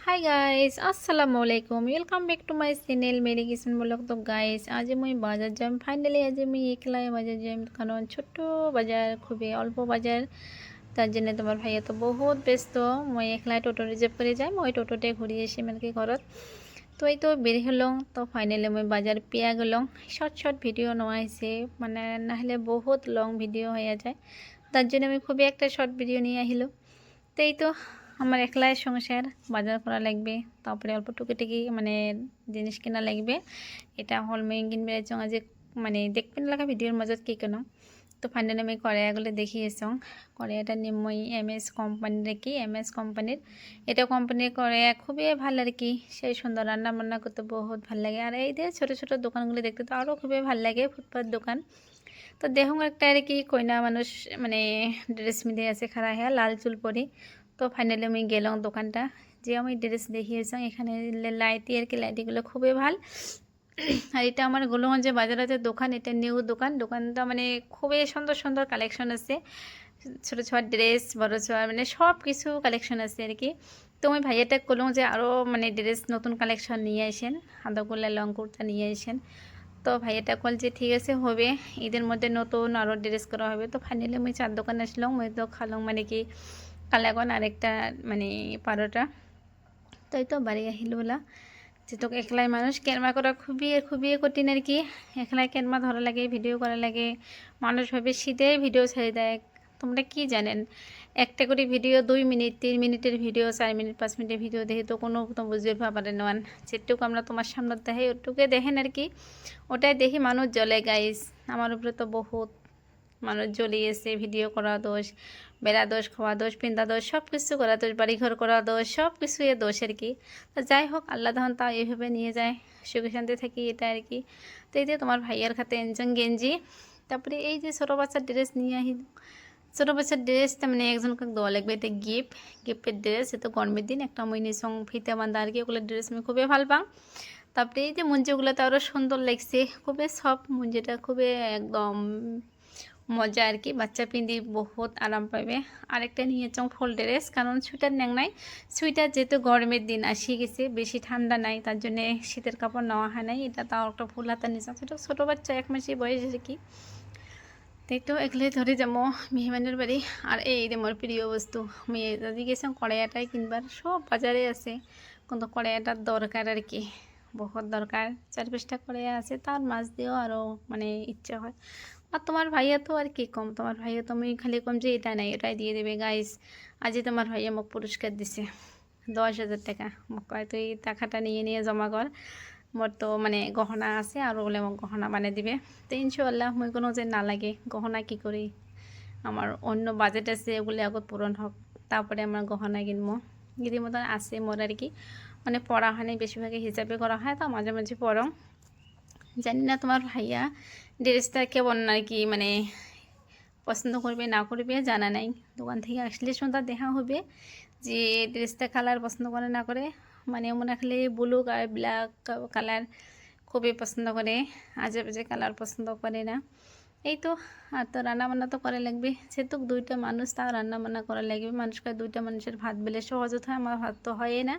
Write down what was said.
हाय guys अस्सलाम वालेकुम welcome back to my channel मेरी किचन ब्लॉग। तो गाइस आज मुई बाजार जाम फाइनली आज मुई एकলাই बाजार जाम कारण छोट बाजार खूबी अल्प बाजार तार जन्य तुम्हार भाइया तो बहुत व्यस्त मैं एकলাই टोटो रिजार्व करे जाम ओई टोटोटे घुरिए एसे मानके घरत। तो এই তো বের হলাম তো ফাইনালি মই বাজার পেয়ে গেলাম। শর্ট ভিডিও নেওয়া হয়েছে মানে নাহলে বহুত লং ভিডিও হয়ে যায়, তার জন্য আমি খুবই একটা শর্ট ভিডিও নিয়ে আহিলো। তো এই তো আমার একলাই সংসার বাজার করা লাগবে, তারপরে অল্প টুকিটাকি মানে জিনিস কেনা লাগবে। এটা হল মই কিনবে আজ মানে দেখবেন লাগা ভিডিওর মজা কি কেন। তো ফাইনালি আমি কড়াইগুলো দেখিয়েছি। কড়াইটা নিয়ে মই MS কোম্পানির কি MS কোম্পানির এটা কোম্পানির কড়াই খুবই ভালো আর কি, সেই সুন্দর রান্না বান্না করতে বহুত ভালো লাগে। আর এই যে ছোটো ছোটো দোকানগুলো দেখতে তো আরও খুবই ভালো লাগে, ফুটপাত দোকান। তো দেখুন একটা আর কি কইনা মানুষ মানে ড্রেস মিলে আছে খারা হ্যাঁ লাল চুল পরি। তো ফাইনালি আমি গেলাম দোকানটা যে আমি ড্রেস দেখিয়েছি এখানে লাইটি আর কি লাইটিগুলো খুবই ভাল। আর এটা আমার গোলগঞ্জে বাজারের দোকান, এটা নিউ দোকান। দোকানটা মানে খুবই সুন্দর সুন্দর কালেকশন আছে, ছোটো ছোট ড্রেস বড় ছোট মানে সব কিছু কালেকশন আছে আর কি। তো আমি ভাইয়াটা করলাম যে আরও মানে ড্রেস নতুন কালেকশন নিয়ে আসেন, হাঁদাগুলা লং কুর্তা নিয়ে আসেন। তো ভাইয়াটা কল যে ঠিক আছে হবে, ঈদের মধ্যে নতুন আরও ড্রেস করা হবে। তো ফাইনালি আমি চার দোকানে আসলাম, মই তো খালাম মানে কি কালাগন আরেকটা মানে পারোটা। তো এই তো বাড়ি আহিলো বলা যে তোকে একলাই মানুষ ক্যামেরা করা খুবই খুবই কঠিন আর কি। একলাই ক্যামেরা ধরা লাগে, ভিডিও করা লাগে। মানুষ ভাবে শীতে ভিডিও ছেড়ে দেয়, তোমরা কি জানেন একটা করে ভিডিও 2 মিনিট 3 মিনিটের ভিডিও 4 মিনিট 5 মিনিটের ভিডিও দেখে তো কোনো তো বুঝতে পারে না। যেটুকু আমরা তোমার সামনে দেখে ওটুকুই দেখেন আর কি, ওটাই দেখি মানুষ জ্বলে গাইস। আমার উপরে তো বহুত মানুষ জ্বলিয়েছে, ভিডিও করা দোষ, বেড়া দোষ, খাওয়া দোষ, পিন্দা দোষ, সব কিছু করা দোষ, বাড়িঘর করা দোষ, সব কিছু এ দোষ আর কি। তো যাই হোক আল্লাহ তখন তাও এইভাবে নিয়ে যায়, সুখে শান্তি থাকি এটা আর কি। তো এই যে তোমার ভাইয়ের খাতে একজন গেঞ্জি, তারপরে এই যে ছোটো বাচ্চার ড্রেস নিয়ে আহি। ছোটো বাচ্চার ড্রেসটা মানে একজনকে দেওয়া লাগবে, এটা গিফটের ড্রেস। এ তো গরমের দিন একটা মই নিসং ফিতে বান্ধা আর কি, ওগুলো ড্রেস আমি খুবই ভালো পাং। তারপরে এই যে মঞ্জিগুলোতে আরও সুন্দর লাগছে, খুবই সব মঞ্জিটা খুবই একদম মজা আর কি, বাচ্চা পিঁধি বহুত আরাম পাবে। আরেকটা নিয়েছং ফুল ড্রেস, কারণ সোয়েটার নেং নাই, সোয়েটার যেহেতু গরমের দিন আসি গেছে বেশি ঠান্ডা নাই তার জন্য শীতের কাপড় নেওয়া হয় নাই। এটা তাও একটা ফুল হাতা নিয়েছং, সেটা ছোটো বাচ্চা 1 মাসের বয়স আর কি। তাই তো এগুলোই ধরে যাবো মেহমানের বাড়ি। আর এই যে আমার প্রিয় বস্তু মেয়ে দাদি গেছে কড়াইটাই কিনবার, সব বাজারে আছে কিন্তু কড়াইটার দরকার আর কি, বহুত দরকার। 4-5টা কড়াই আছে, তার মাছ দিয়েও আরও মানে ইচ্ছা হয়। আর তোমার ভাইয়া তো আর কি কম, তোমার ভাইয়া তুমি খালি কম যে এটা নাই এটাই দিয়ে দেবে গাইস। আজই তোমার ভাইয়া মোক পুরস্কার দিছে 10,000 টাকা, মোক কয় তুই টাকাটা নিয়ে নিয়ে জমা কর, মোর তো মানে গহনা আছে আর বলে মোক গহনা বানিয়ে দিবে। তো ইনশাআল্লাহ মই কোনো যে না লাগে গহনা কি করি, আমার অন্য বাজেট আছে ওগুলো আগত পূরণ হোক তারপরে আমার গহনা কিনবো। রীতিমতো আছে মোর আর কি, মানে পড়া হয় নাই বেশিরভাগই হিসাবে করা হয়, তো মাঝে মাঝে পড়ো। জানি না তোমার ভাইয়া ড্রেসটা কেমন আর কি মানে পছন্দ করবে না করবে জানা নাই, দোকান থেকে আসলে সন্ধ্যা দেখা হবে যে ড্রেসটা কালার পছন্দ করে না করে। মানে মনে খালি ব্লু আর ব্ল্যাক কালার খুবই পছন্দ করে, আজে বাজে কালার পছন্দ করে না। এই তো আর তো রান্না বান্না তো করা লাগবে, যেহেতু 2টা মানুষ তাও রান্না বান্না করা লাগবে। মানুষকে 2টা মানুষের ভাত বেলে সহজত হয়, আমার ভাত তো হয়ই না।